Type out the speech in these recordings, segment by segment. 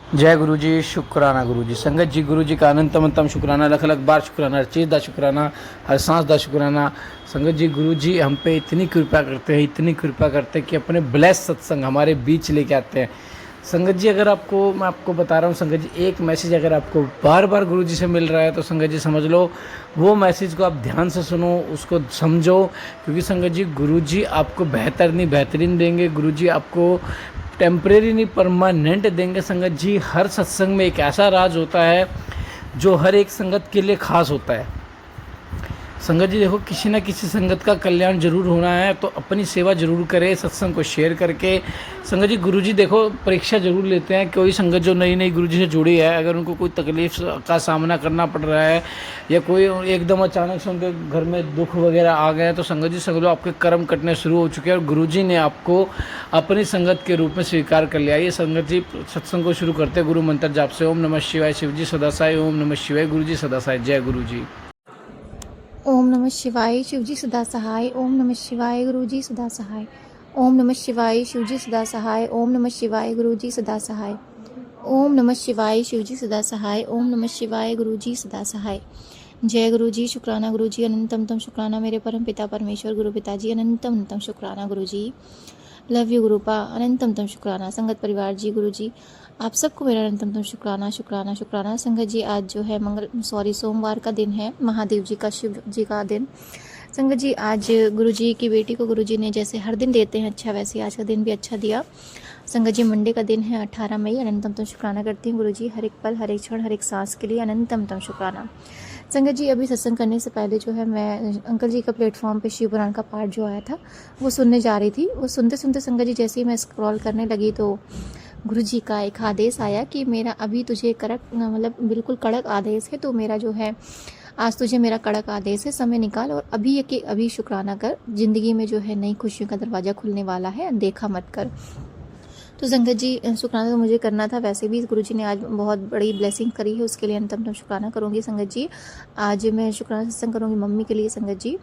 जय गुरु जी, शुक्राना गुरु जी। संगत जी, गुरु जी का अनंतम शुक्राना, लख लख बार शुक्राना, हर चीज़ दा शुक्राना, हर सांस दा शुक्राना। संगत जी, गुरु जी हम पे इतनी कृपा करते हैं, इतनी कृपा करते हैं कि अपने ब्लेस सत्संग हमारे बीच लेके आते हैं। संगत जी, अगर आपको मैं आपको बता रहा हूँ संगत जी, एक मैसेज अगर आपको बार बार गुरु जी से मिल रहा है तो संगत जी समझ लो वो मैसेज को आप ध्यान से सुनो, उसको समझो। क्योंकि संगत जी, गुरु जी आपको बेहतर नहीं बेहतरीन देंगे। गुरु जी आपको टेम्परेरी नहीं परमानेंट देंगे। संगत जी, हर सत्संग में एक ऐसा राज होता है जो हर एक संगत के लिए खास होता है। संगत जी देखो, किसी न किसी संगत का कल्याण जरूर होना है तो अपनी सेवा जरूर करें, सत्संग को शेयर करके। संगत जी, गुरु जी देखो परीक्षा जरूर लेते हैं। कोई संगत जो नई नई गुरु जी से जुड़ी है, अगर उनको कोई तकलीफ का सामना करना पड़ रहा है या कोई एकदम अचानक से उनके घर में दुख वगैरह आ गए तो संगत जी समझ लो आपके कर्म कटने शुरू हो चुके हैं और गुरु जी ने आपको अपनी संगत के रूप में स्वीकार कर लिया। ये संगत जी सत्संग को शुरू करते गुरु मंत्र जाप से। ओम नमः शिवाय, शिव जी सदा साई। ओम नमः शिवाय, गुरु जी सदा साई। जय गुरु जी। ओम नमः शिवाय, शिवजी सदा सहाय। ओम नमः शिवाय, गुरुजी सदा सहाय। ओम नमः शिवाय, शिवजी सदा सहाय। ओम नमः शिवाय, गुरुजी सदा सहाय। ओम नमः शिवाय, शिवजी सदा सहाय। ओम नमः शिवाय, गुरुजी सदा सहाय। जय गुरुजी, शुक्राना गुरुजी, अनंतम शुक्राना मेरे परम पिता परमेश्वर गुरु पिताजी, अनंतम शुक्राना गुरुजी। लव यू गुरुपा, अनंतम शुक्राना। संगत परिवार जी, गुरु जी आप सबको मेरा अनंतम शुक्राना शुक्राना शुक्राना। संगत जी, आज जो है सोमवार का दिन है, महादेव जी का, शिव जी का दिन। संगत जी, आज गुरु जी की बेटी को गुरु जी ने जैसे हर दिन देते हैं अच्छा, वैसे आज का दिन भी अच्छा दिया। संगत जी, मंडे का दिन है 18 मई। अनंतम शुक्राना करती हूँ गुरु जी, हर एक पल, हर एक क्षण, हर एक सांस के लिए अनंतम शुक्राना। संगत जी, अभी सत्संग करने से पहले जो है मैं अंकल जी का प्लेटफॉर्म पे शिव पुराण का पाठ जो आया था वो सुनने जा रही थी। वो सुनते सुनते संगत जी जैसे ही मैं स्क्रॉल करने लगी तो गुरु जी का एक आदेश आया कि मेरा अभी तुझे कड़क, मतलब बिल्कुल कड़क आदेश है, तो मेरा जो है आज तुझे मेरा कड़क आदेश है, समय निकाल और अभी के अभी शुक्राना कर। ज़िंदगी में जो है नई खुशियों का दरवाज़ा खुलने वाला है, अनदेखा मत कर। तो संगत जी, शुक्राना तो मुझे करना था, वैसे भी गुरुजी ने आज बहुत बड़ी ब्लेसिंग करी है, उसके लिए अंतम शुक्राना करूँगी। संगत जी, आज मैं शुक्राना सत्संग करूँगी मम्मी के लिए। संगत जी,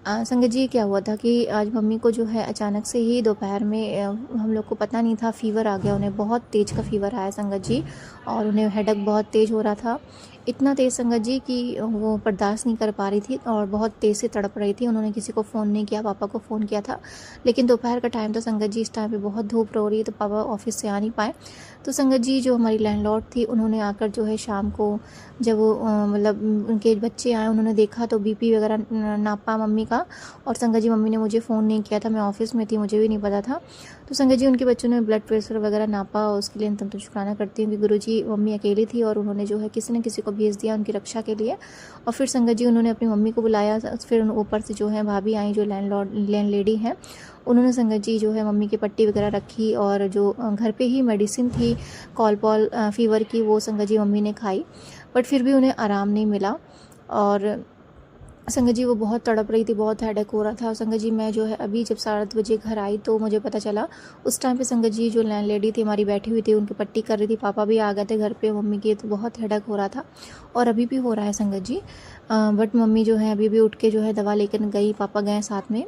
संगत जी क्या हुआ था कि आज मम्मी को जो है अचानक से ही दोपहर में हम लोग को पता नहीं था, फीवर आ गया उन्हें, बहुत तेज़ का फीवर आया संगत जी, और उन्हें हेडेक बहुत तेज़ हो रहा था। इतना तेज़ संगत जी कि वो बर्दाश्त नहीं कर पा रही थी और बहुत तेज़ से तड़प रही थी। उन्होंने किसी को फ़ोन नहीं किया, पापा को फ़ोन किया था, लेकिन दोपहर का टाइम था संगत जी, इस टाइम पे बहुत धूप हो रही है तो पापा ऑफिस से आ नहीं पाए। तो संगत जी, जो हमारी लैंडलॉर्ड थी, उन्होंने आकर जो है शाम को जब वो मतलब उनके बच्चे आए, उन्होंने देखा तो बीपी वगैरह नापा मम्मी का। और संगत जी, मम्मी ने मुझे फ़ोन नहीं किया था, मैं ऑफिस में थी, मुझे भी नहीं पता था। तो संगत जी, उनके बच्चों ने ब्लड प्रेशर वगैरह नापा, उसके लिए अंतम शुक्राना करती हूँ कि गुरु जी, मम्मी अकेली थी और उन्होंने जो है किसी न किसी को भेज दिया उनकी रक्षा के लिए। और फिर संगत जी, उन्होंने अपनी मम्मी को बुलाया, फिर ऊपर से जो है भाभी आई, जो लैंड लेडी हैं, उन्होंने संगत जी जो है मम्मी की पट्टी वगैरह रखी और जो घर पे ही मेडिसिन थी कॉलपॉल फीवर की, वो संगत जी मम्मी ने खाई, बट फिर भी उन्हें आराम नहीं मिला। और संगत जी, वो बहुत तड़प रही थी, बहुत हेडेक हो रहा था। संगत जी, मैं जो है अभी जब 7:30 बजे घर आई तो मुझे पता चला, उस टाइम पे संगत जी जो लैंड लेडी थी हमारी बैठी हुई थी, उनकी पट्टी कर रही थी, पापा भी आ गए थे घर पे मम्मी के, तो बहुत हेडेक हो रहा था और अभी भी हो रहा है संगत जी। बट मम्मी जो है अभी भी उठ के जो है दवा लेकर गई, पापा गए साथ में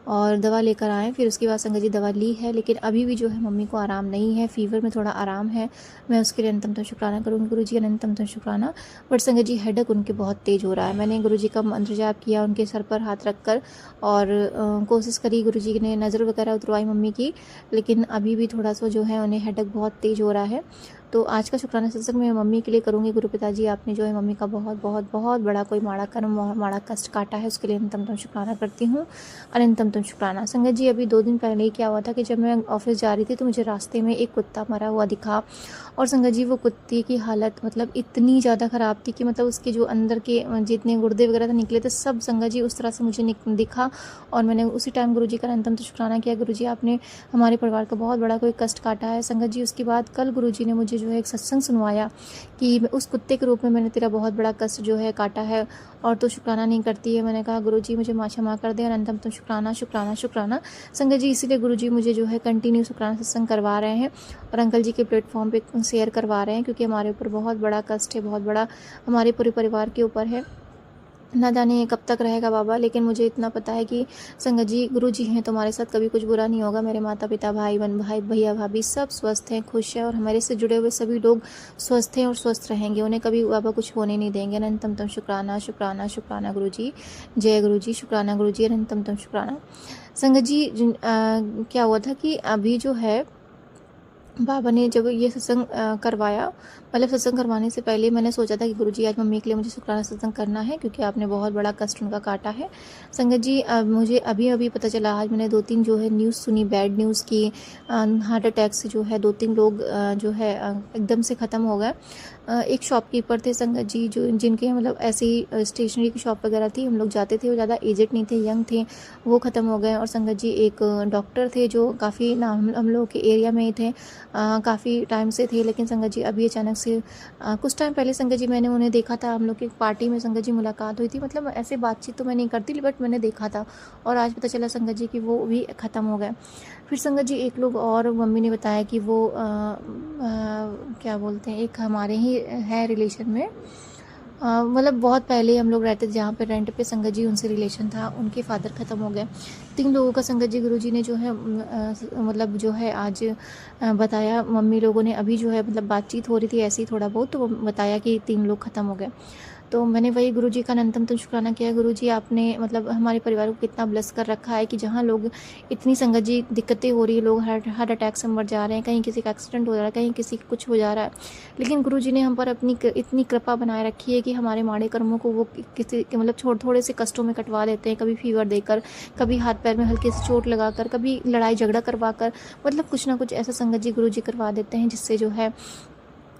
और दवा लेकर आए। फिर उसके बाद संगत जी दवा ली है, लेकिन अभी भी जो है मम्मी को आराम नहीं है, फ़ीवर में थोड़ा आराम है। मैं उसके लिए अनंतम शुक्राना करूँगी गुरु जी, अनंतम शुक्राना। बट संगत जी, हेडेक उनके बहुत तेज़ हो रहा है। मैंने गुरु जी का मंत्र जाप किया उनके सर पर हाथ रख कर और कोशिश करी, गुरु जी ने नज़र वगैरह उतरवाई मम्मी की, लेकिन अभी भी थोड़ा सा जो है उन्हें हेडेक बहुत तेज़ हो रहा है। तो आज का शुक्राना सत्संग मैं मम्मी के लिए करूँगी। गुरु पिताजी, आपने जो है मम्मी का बहुत बहुत बहुत बड़ा कोई माड़ा कर्म, माड़ा कष्ट काटा है, उसके लिए अनंतम शुक्राना करती हूँ, अनंतम शुक्राना। संगत जी, अभी 2 दिन पहले ही क्या हुआ था कि जब मैं ऑफिस जा रही थी तो मुझे रास्ते में एक कुत्ता मरा हुआ दिखा। और संगत जी, वो कुत्ते की हालत मतलब इतनी ज़्यादा ख़राब थी कि मतलब उसके जो अंदर के जितने गुर्दे वगैरह थे निकले थे, सब संगत जी उस तरह से मुझे दिखा। और मैंने उसी टाइम गुरु जी का अनंतम शुक्राना किया, गुरु जी आपने हमारे परिवार का बहुत बड़ा कोई कष्ट काटा है। संगत जी, उसके बाद कल गुरु जी ने मुझे जो है एक सत्संग सुनवाया कि उस कुत्ते के रूप में मैंने तेरा बहुत बड़ा कष्ट जो है काटा है और तो शुक्राना नहीं करती है। मैंने कहा गुरु जी, मुझे क्षमा कर दे, अनंतम तो शुक्राना शुक्राना शुक्राना। संगत जी, इसीलिए गुरु जी मुझे जो है कंटिन्यू शुक्राना सत्संग करवा रहे हैं और अंकल जी के प्लेटफॉर्म पे शेयर करवा रहे हैं, क्योंकि हमारे ऊपर बहुत बड़ा कष्ट है, बहुत बड़ा हमारे पूरे परिवार के ऊपर है। ना जाने कब तक रहेगा बाबा, लेकिन मुझे इतना पता है कि संगत जी गुरु जी हैं तो हमारे साथ कभी कुछ बुरा नहीं होगा। मेरे माता पिता, भाई बहन, भाई भैया भाभी सब स्वस्थ हैं, खुश हैं, और हमारे से जुड़े हुए सभी लोग स्वस्थ हैं और स्वस्थ रहेंगे। उन्हें कभी बाबा कुछ होने नहीं देंगे। अनंतम तम शुक्राना, शुक्राना, शुक्राना गुरु जी। जय गुरु जी। शुक्राना गुरु जी। अनंतम तम शुक्राना। संगत जी क्या हुआ था कि अभी जो है बाबा ने जब ये सत्संग करवाया, मतलब सत्संग करवाने से पहले मैंने सोचा था कि गुरुजी आज मम्मी के लिए मुझे शुक्राना सत्संग करना है, क्योंकि आपने बहुत बड़ा कष्ट उनका काटा है। संगत जी मुझे अभी अभी पता चला, आज मैंने 2-3 जो है न्यूज़ सुनी, बैड न्यूज़ की। हार्ट अटैक से जो है 2-3 लोग जो है एकदम से ख़त्म हो गए। एक शॉपकीपर थे संगत जी, जो जिनके मतलब ऐसे ही स्टेशनरी की शॉप वगैरह थी, हम लोग जाते थे, वो ज़्यादा एजेड नहीं थे, यंग थे, वो ख़त्म हो गए। और संगत जी एक डॉक्टर थे जो काफ़ी ना हम लोग के एरिया में ही थे, काफ़ी टाइम से थे, लेकिन संगत जी अभी अचानक से कुछ टाइम पहले संगत जी मैंने उन्हें देखा था, हम लोग की पार्टी में संगत जी मुलाकात हुई थी। मतलब ऐसे बातचीत तो मैं नहीं करती, बट मैंने देखा था, और आज पता चला संगत जी कि वो भी ख़त्म हो गए। फिर संगत जी एक लोग और मम्मी ने बताया कि वो क्या बोलते हैं, एक हमारे ही है रिलेशन में, मतलब बहुत पहले हम लोग रहते थे जहाँ पे रेंट पे, संगत जी उनसे रिलेशन था, उनके फादर ख़त्म हो गए। 3 लोगों का संगत जी गुरुजी ने जो है मतलब जो है आज बताया। मम्मी लोगों ने अभी जो है मतलब बातचीत हो रही थी ऐसे ही थोड़ा बहुत, तो बताया कि 3 लोग ख़त्म हो गए। तो मैंने वही गुरुजी का अनंतम तो शुक्राना किया। गुरुजी आपने मतलब हमारे परिवार को कितना ब्लेस कर रखा है कि जहाँ लोग इतनी संगत जी दिक्कतें हो रही है, लोग हार्ट अटैक से मर जा रहे हैं, कहीं किसी का एक्सीडेंट हो जा रहा है, कहीं किसी कुछ हो जा रहा है, लेकिन गुरुजी ने हम पर अपनी इतनी कृपा बनाए रखी है कि हमारे माड़े कर्मों को वो किसी मतलब थोड़े से कष्टों में कटवा देते हैं। कभी फीवर देकर, कभी हाथ पैर में हल्की सी चोट लगाकर, कभी लड़ाई झगड़ा करवा कर, मतलब कुछ ना कुछ ऐसा संगत जी गुरुजी करवा देते हैं जिससे जो है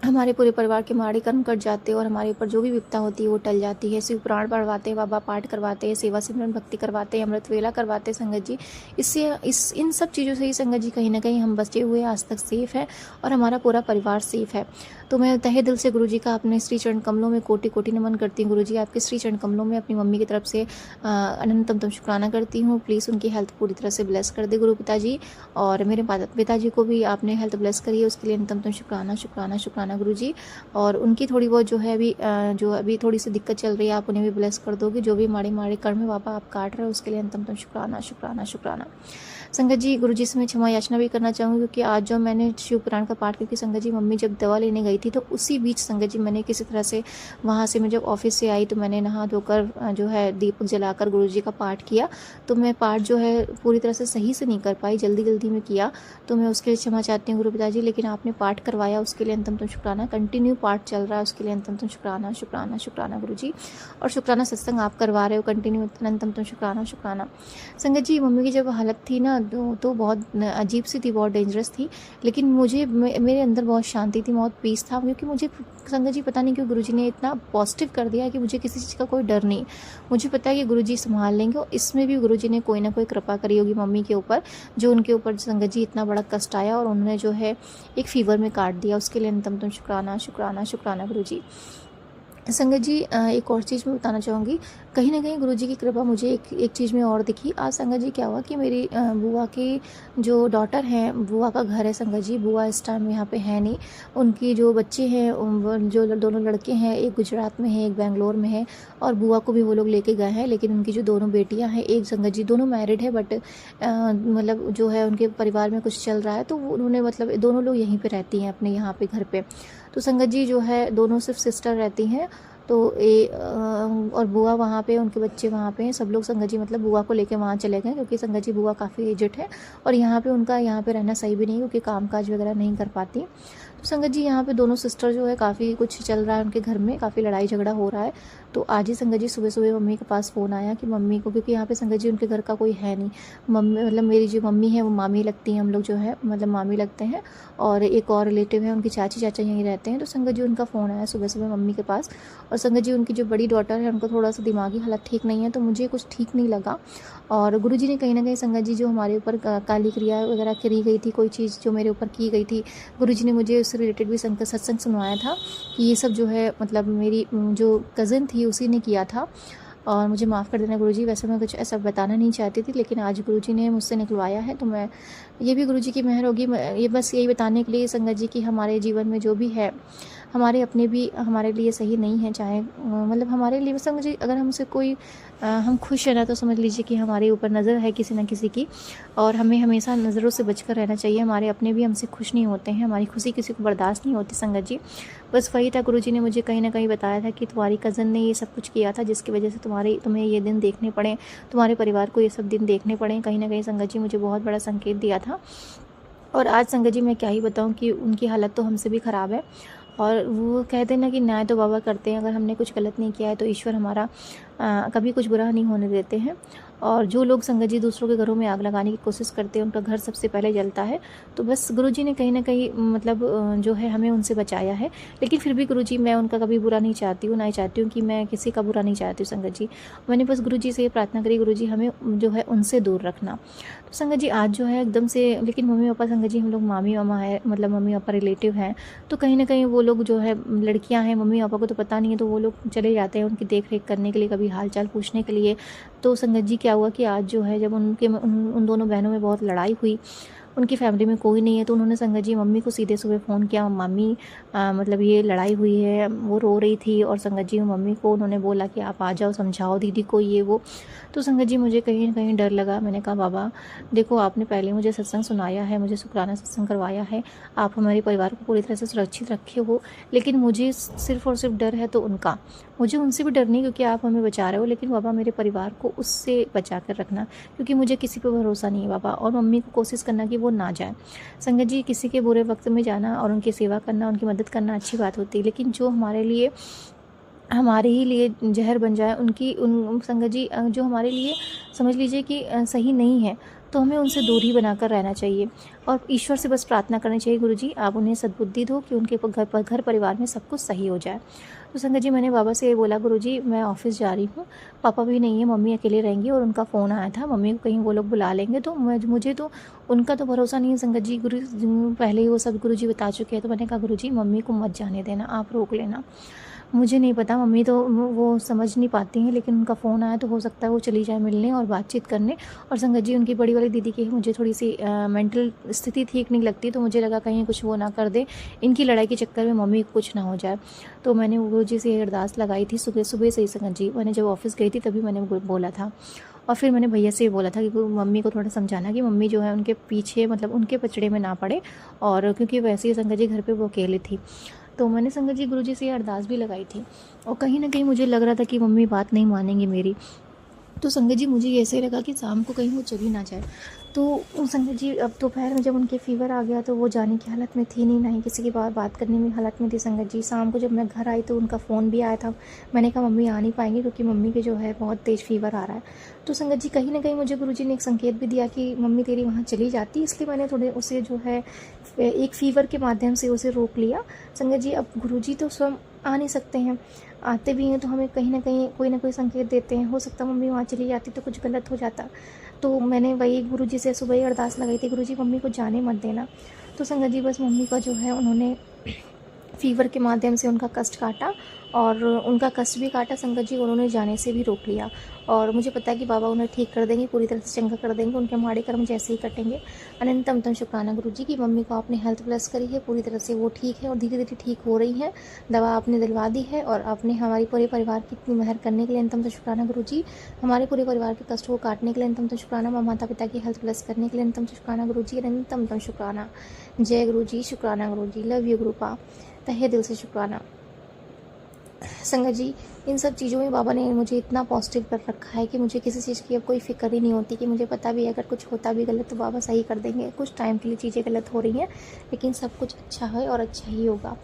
हमारे पूरे परिवार के माड़े कर्म कट जाते हैं, और हमारे ऊपर जो भी विपदा होती है वो टल जाती है। शिव पुराण पढ़वाते हैं, बाबा पाठ करवाते हैं, सेवा सिमरन भक्ति करवाते हैं, अमृत वेला करवाते हैं संगत जी। इससे इन सब चीज़ों से ही संगत जी कहीं ना कहीं हम बचे हुए आज तक सेफ़ है, और हमारा पूरा परिवार सेफ़ है। तो मैं तहे दिल से गुरुजी का अपने श्री चरण कमलों में कोटि कोटि नमन करती हूँ। गुरुजी आपके श्री चरण कमलों में अपनी मम्मी की तरफ से अनंतम शुक्राना करती हूँ। प्लीज़ उनकी हेल्थ पूरी तरह से ब्लेस कर दे गुरु पिताजी, और मेरे पिताजी को भी आपने हेल्थ ब्लेस करी है, उसके लिए अनंतम शुक्राना शुक्राना शुक्राना गुरुजी। और उनकी थोड़ी बहुत जो है अभी थोड़ी सी दिक्कत चल रही है, आप उन्हें भी ब्लेस कर दोगे। जो भी माड़े माड़े कर्म बाबा आप काट रहे हो, उसके लिए अनंतम शुक्राना शुक्राना शुक्राना। संगत जी गुरुजी से मैं क्षमा याचना भी करना चाहूँगी, क्योंकि आज जो मैंने शिव पुराण का पाठ, क्योंकि संगत जी मम्मी जब दवा लेने गई थी तो उसी बीच संगत जी मैंने किसी तरह से वहाँ से, मैं जब ऑफिस से आई तो मैंने नहा धोकर जो है दीपक जलाकर गुरुजी का पाठ किया। तो मैं पाठ जो है पूरी तरह से सही से नहीं कर पाई, जल्दी जल्दी में किया, तो मैं उसके लिए क्षमा चाहती हूँ गुरु पिताजी। लेकिन आपने पाठ करवाया उसके लिए अंतम शुक्राना, कंटिन्यू पाठ चल रहा है उसके लिए अंतम शुक्राना शुक्राना शुक्राना गुरुजी। और शुक्राना सत्संग आप करवा रहे हो कंटिन्यू, अनंतम शुक्राना शुक्राना। संगत जी मम्मी की जब हालत थी ना तो बहुत अजीब सी थी, बहुत डेंजरस थी, लेकिन मुझे मेरे अंदर बहुत शांति थी, बहुत पीस था, क्योंकि मुझे संगत जी पता नहीं क्यों गुरुजी ने इतना पॉजिटिव कर दिया कि मुझे किसी चीज़ का कोई डर नहीं। मुझे पता है कि गुरुजी संभाल लेंगे, और इसमें भी गुरुजी ने कोई ना कोई कृपा करी होगी मम्मी के ऊपर, जो उनके ऊपर संगत जी इतना बड़ा कष्ट आया और उन्होंने जो है एक फीवर में काट दिया। उसके लिए अंतम शुक्राना शुक्राना शुक्राना गुरुजी। संगत जी एक और चीज़ मैं बताना चाहूँगी, कहीं ना कहीं गुरुजी की कृपा मुझे एक चीज़ में और दिखी। आज संगत जी क्या हुआ कि मेरी बुआ की जो डॉटर है, बुआ का घर है संगत जी, बुआ इस टाइम यहाँ पे है नहीं, उनकी जो बच्चे हैं जो दोनों लड़के हैं, एक गुजरात में है, एक बेंगलोर में है, और बुआ को भी वो लोग लेके गए हैं। लेकिन उनकी जो दोनों बेटियाँ हैं, एक संगत जी दोनों मैरिड है, बट मतलब जो है उनके परिवार में कुछ चल रहा है, तो उन्होंने मतलब दोनों लोग यहीं पर रहती हैं अपने यहाँ पे घर पे। तो संगत जी जो है दोनों सिर्फ सिस्टर रहती हैं, तो और बुआ वहाँ पे, उनके बच्चे वहाँ पे हैं, सब लोग संगत जी मतलब बुआ को लेके वहाँ चले गए, क्योंकि संगत जी बुआ काफ़ी एजेड है, और यहाँ पे रहना सही भी नहीं, क्योंकि काम काज वगैरह नहीं कर पाती। तो संगत जी यहाँ पे दोनों सिस्टर जो है काफ़ी कुछ चल रहा है उनके घर में, काफ़ी लड़ाई झगड़ा हो रहा है। तो आज ही संगत जी सुबह सुबह मम्मी के पास फ़ोन आया कि मम्मी को, क्योंकि यहाँ पे संगत जी उनके घर का कोई है नहीं, मम्मी मतलब मेरी जो मम्मी है वो मामी लगती हैं, हम लोग जो है मतलब मामी लगते हैं, और एक और रिलेटिव है उनकी चाची चाचा यहीं रहते हैं। तो संगत जी उनका फ़ोन आया सुबह सुबह मम्मी के पास, और संगत जी उनकी जो बड़ी डॉटर है उनको थोड़ा सा दिमागी हालत ठीक नहीं है, तो मुझे कुछ ठीक नहीं लगा। और गुरुजी ने कहीं ना कहीं संगत जी जो हमारे ऊपर काली क्रिया वगैरह करी गई थी, कोई चीज़ जो मेरे ऊपर की गई थी, गुरुजी ने मुझे उससे रिलेटेड भी सत्संग सुनवाया था कि ये सब जो है मतलब मेरी जो कज़न थी उसी ने किया था, और मुझे माफ़ कर देना गुरुजी, वैसे मैं कुछ ऐसा बताना नहीं चाहती थी, लेकिन आज गुरुजी ने मुझसे निकलवाया है, तो मैं ये भी गुरुजी की मेहर होगी। ये बस यही बताने के लिए संगत जी कि हमारे जीवन में जो भी है हमारे अपने भी हमारे लिए सही नहीं है, चाहे मतलब हमारे लिए समझ लीजिए अगर हमसे कोई हम खुश है ना तो समझ लीजिए कि हमारे ऊपर नज़र है किसी न किसी की, और हमें हमेशा नज़रों से बचकर रहना चाहिए। हमारे अपने भी हमसे खुश नहीं होते हैं, हमारी खुशी किसी को बर्दाश्त नहीं होती संगत जी। बस वही था, गुरुजी ने मुझे कहीं ना कहीं बताया था कि तुम्हारी कज़न ने ये सब कुछ किया था जिसकी वजह से तुम्हें ये दिन देखने पड़े, तुम्हारे परिवार को ये सब दिन देखने पड़े। कहीं ना कहीं संगत जी मुझे बहुत बड़ा संकेत दिया था। और आज संगत जी मैं क्या ही बताऊं कि उनकी हालत तो हमसे भी ख़राब है। और वो कहते हैं ना कि न्याय तो बाबा करते हैं, अगर हमने कुछ गलत नहीं किया है तो ईश्वर हमारा कभी कुछ बुरा नहीं होने देते हैं। और जो लोग संगत जी दूसरों के घरों में आग लगाने की कोशिश करते हैं उनका घर सबसे पहले जलता है। तो बस गुरुजी ने कहीं ना कहीं मतलब जो है हमें उनसे बचाया है। लेकिन फिर भी गुरुजी मैं उनका कभी बुरा नहीं चाहती हूँ, ना ही चाहती हूँ कि मैं किसी का बुरा नहीं चाहती हूँ संगत जी। मैंने बस गुरुजी से ये प्रार्थना करी, गुरुजी हमें जो है उनसे दूर रखना। तो संगत जी आज जो है एकदम से, लेकिन मम्मी पापा संगत जी हम लोग मामी मामा है, मतलब मम्मी पापा रिलेटिव हैं, तो कहीं ना कहीं वो लोग जो है लड़कियां हैं, मम्मी पापा को तो पता नहीं है, तो वो लोग चले जाते हैं उनकी देख रेख करने के लिए, कभी हाल चाल पूछने के लिए। तो संगत जी क्या हुआ कि आज जो है जब उन दोनों बहनों में बहुत लड़ाई हुई, उनकी फैमिली में कोई नहीं है, तो उन्होंने संगत जी मम्मी को सीधे सुबह फ़ोन किया, मम्मी मतलब ये लड़ाई हुई है। वो रो रही थी और संगत जी मम्मी को उन्होंने बोला कि आप आ जाओ, समझाओ दीदी को ये वो। तो संगत जी मुझे कहीं ना कहीं डर लगा। मैंने कहा बाबा देखो, आपने पहले मुझे सत्संग सुनाया है, मुझे शुक्राना सत्संग करवाया है, आप हमारे परिवार को पूरी तरह से सुरक्षित रखे हो, लेकिन मुझे सिर्फ़ और सिर्फ डर है तो उनका, मुझे उनसे भी डर नहीं क्योंकि आप हमें बचा रहे हो, लेकिन बाबा मेरे परिवार को उससे बचा कर रखना, क्योंकि मुझे किसी पे भरोसा नहीं है बाबा। और मम्मी को कोशिश करना कि वो ना जाए। संगत जी किसी के बुरे वक्त में जाना और उनकी सेवा करना, उनकी मदद करना अच्छी बात होती है, लेकिन जो हमारे ही लिए जहर बन जाए, उन संगत जी जो हमारे लिए समझ लीजिए कि सही नहीं है, तो हमें उनसे दूरी बनाकर रहना चाहिए। और ईश्वर से बस प्रार्थना करनी चाहिए, गुरुजी आप उन्हें सद्बुद्धि दो कि उनके घर परिवार में सब कुछ सही हो जाए। तो संगत जी मैंने बाबा से ये बोला, गुरुजी मैं ऑफिस जा रही हूँ, पापा भी नहीं है, मम्मी अकेले रहेंगी, और उनका फ़ोन आया था, मम्मी को कहीं वो लोग बुला लेंगे, तो मुझे तो उनका तो भरोसा नहीं है संगत जी। पहले ही वो सब गुरुजी बता चुके हैं। तो मैंने कहा गुरुजी मम्मी को मत जाने देना, आप रोक लेना। मुझे नहीं पता, मम्मी तो वो समझ नहीं पाती हैं, लेकिन उनका फ़ोन आया तो हो सकता है वो चली जाए मिलने और बातचीत करने। और संगत जी उनकी बड़ी वाली दीदी की मुझे थोड़ी सी मेंटल स्थिति ठीक नहीं लगती, तो मुझे लगा कहीं कुछ वो ना कर दे, इनकी लड़ाई के चक्कर में मम्मी को कुछ ना हो जाए। तो मैंने गुरुजी से अरदास लगाई थी सुबह सुबह से ही संगत जी। मैंने जब ऑफिस गई थी तभी मैंने बोला था, और फिर मैंने भैया से बोला था कि मम्मी को थोड़ा समझाना कि मम्मी जो है उनके पीछे, मतलब उनके पचड़े में ना पड़े, और क्योंकि वैसे ही संगत जी घर पे वो अकेले थी। तो मैंने संगत जी गुरुजी से अरदास भी लगाई थी, और कहीं ना कहीं मुझे लग रहा था कि मम्मी बात नहीं मानेंगे मेरी। तो संगत जी मुझे ऐसे लगा कि शाम को कहीं वो चली ना जाए। तो संगत जी अब दोपहर में जब उनके फ़ीवर आ गया तो वो जाने की हालत में थी नहीं, ना ही किसी की बात करने में हालत में थी संगत जी। शाम को जब मैं घर आई तो उनका फ़ोन भी आया था। मैंने कहा मम्मी आ नहीं पाएंगी क्योंकि मम्मी के जो है बहुत तेज़ फ़ीवर आ रहा है। तो संगत जी कहीं ना कहीं मुझे गुरुजी ने एक संकेत भी दिया कि मम्मी तेरी वहाँ चली जाती, इसलिए मैंने थोड़े उसे जो है एक फ़ीवर के माध्यम से उसे रोक लिया। संगत जी अब गुरुजी तो स्वयं आ नहीं सकते हैं, आते भी हैं तो हमें कहीं ना कहीं कोई ना कोई संकेत देते हैं। हो सकता मम्मी वहाँ चली जाती तो कुछ गलत हो जाता। तो मैंने वही गुरुजी से सुबह ही अरदास लगाई थी, गुरुजी मम्मी को जाने मत देना। तो संगत जी बस मम्मी का जो है उन्होंने फ़ीवर के माध्यम से उनका कष्ट काटा, और उनका कष्ट भी काटा संगत जी, उन्होंने जाने से भी रोक लिया। और मुझे पता है कि बाबा उन्हें ठीक कर देंगे, पूरी तरह से चंगा कर देंगे, उनके माड़े कर्म जैसे ही कटेंगे। अनंतम तम शुक्राना गुरुजी की मम्मी को आपने हेल्थ प्लस करी है, पूरी तरह से वो ठीक है और धीरे धीरे ठीक हो रही हैं। दवा आपने दिलवा दी है, और आपने हमारे पूरे परिवार की इतनी मेहर करने के लिए अनंतम तम शुक्राना गुरुजी। हमारे पूरे परिवार के कष्ट को काटने के लिए अनंतम तम शुक्राना। माता पिता की हेल्थ प्लस करने के लिए अनंतम तम शुक्राना गुरुजी, अनंतम तम शुक्राना। जय गुरुजी, शुक्राना गुरुजी, लव यू गुरुपा, तहे दिल से शुक्राना। संगत जी इन सब चीज़ों में बाबा ने मुझे इतना पॉजिटिव कर रखा है कि मुझे किसी चीज़ की अब कोई फिक्र ही नहीं होती, कि मुझे पता भी है अगर कुछ होता भी गलत तो बाबा सही कर देंगे। कुछ टाइम के लिए चीज़ें गलत हो रही हैं, लेकिन सब कुछ अच्छा है और अच्छा ही होगा।